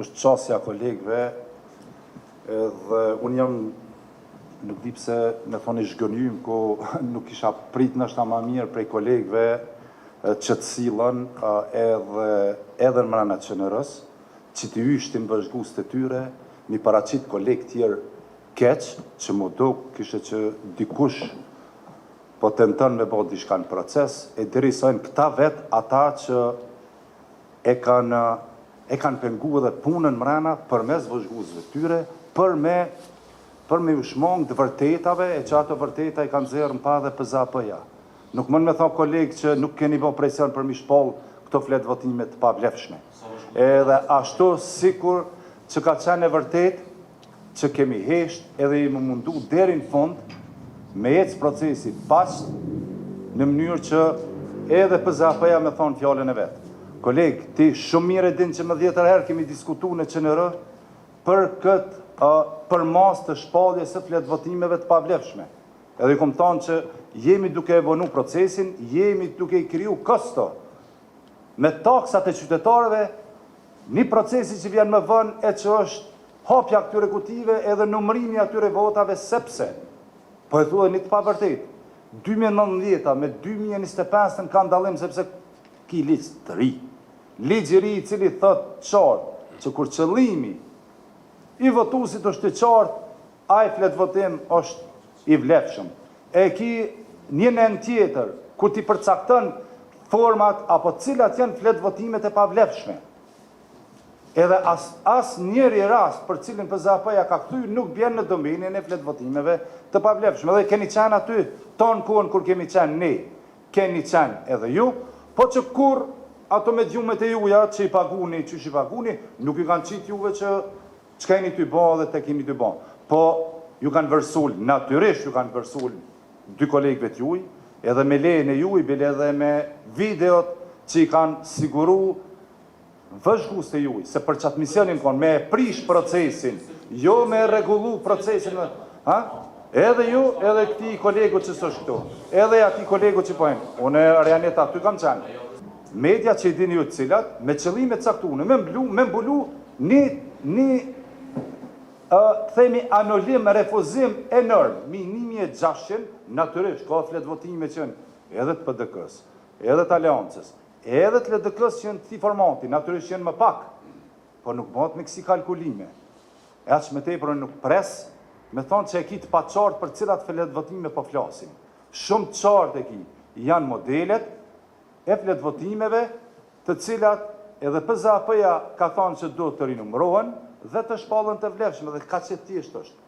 është qasja kolegëve, dhe unë jam, nuk di pse me thoni zhgënjym, ko nuk isha prit nështë ma mirë prej kolegëve që të silën edhe në mrena qënërës, që të yshtim vëzhgus të tyre, mi paracit kolegë tjerë keq, që më do kështë që dikush po të nëtën me bëhë dishka në proces, e dirisojnë këta vetë ata që e kanë pengu edhe punën mrena për mes vëzhgusve tyre, për me ushmong të vërtetave, e që ato vërteta i kanë zerë në pa dhe pëza pëja. Nuk mund me thonë kolegë që nuk keni bo presion për mi shpoll këto fletë votimet pa vlefshme. Edhe ashtu sikur që ka qenë e vërtet, që kemi hesht edhe i më mundu deri në fund me ecë procesi pasht në mënyrë që edhe pëza pëja me thonë fjallën e vetë. Kolegë, ti shumë mire din që më 10 herë kemi diskutu në QNR për mas të shpallje së fletë votimeve të pavlefshme. Edhe i kom thonë që jemi duke e vonu procesin, jemi duke i kriju kësto me taksat e qytetarëve, një procesi që vjen më vën e që është hapja këtyre kutive edhe numërimi atyre votave, sepse, po e thua një të pavërtet, 2019 me 2025 në kanë dalim, sepse ki liqë të ri. Ligjë i ri i cili thot qartë që kur qëllimi i votusit është të qartë, a i fletë votim është i vlefshëm. E ki një nën tjetër, kur ti përcaktën format apo cilat janë fletë votimet e pa vlefshme. Edhe as njëri rast për cilin PZAP-ja ka këthy nuk bjen në domenin e fletë votimeve të pa vlefshme. Dhe keni qenë aty tonë kohën kur kemi qenë ne, keni qenë edhe ju, po që kur ato me gjumet e juja që i paguni, që i paguni, nuk i kanë qitë juve që keni të bo dhe të kemi të bo. Po ju kanë vërsul, natyrisht ju kanë vërsul dy kolegëve të juj, edhe me lejën e juj, bile edhe me videot që i kanë siguru vëzhgus të juj, se për qatë misionin konë, me prish procesin, jo me regullu procesin, edhe ju, edhe këti kolegu që së shtu, edhe ati kolegu që pojnë, unë e Rjaneta, ty kam qenë. Media që i dini ju të cilat, me qëllimet saktune, me mbulu një themi anolim, refuzim enorm, mi 1600, natyrisht, ka fletë votime qënë edhe të PDK-s, edhe të Aleancës, edhe të LDK-s që në këti formati, natyrisht që në më pak, po nuk bëhet me kësi kalkulime. E aqë me tepër nuk pres, me thonë që e ki të pa qartë për cilat fletë votime po flasim. Shumë të qartë e ki, janë modelet, e fletë votimeve, të cilat edhe PZAP-ja ka thonë që do të rinumrohen dhe të shpallën të vlefshme dhe ka që tjeshtë është.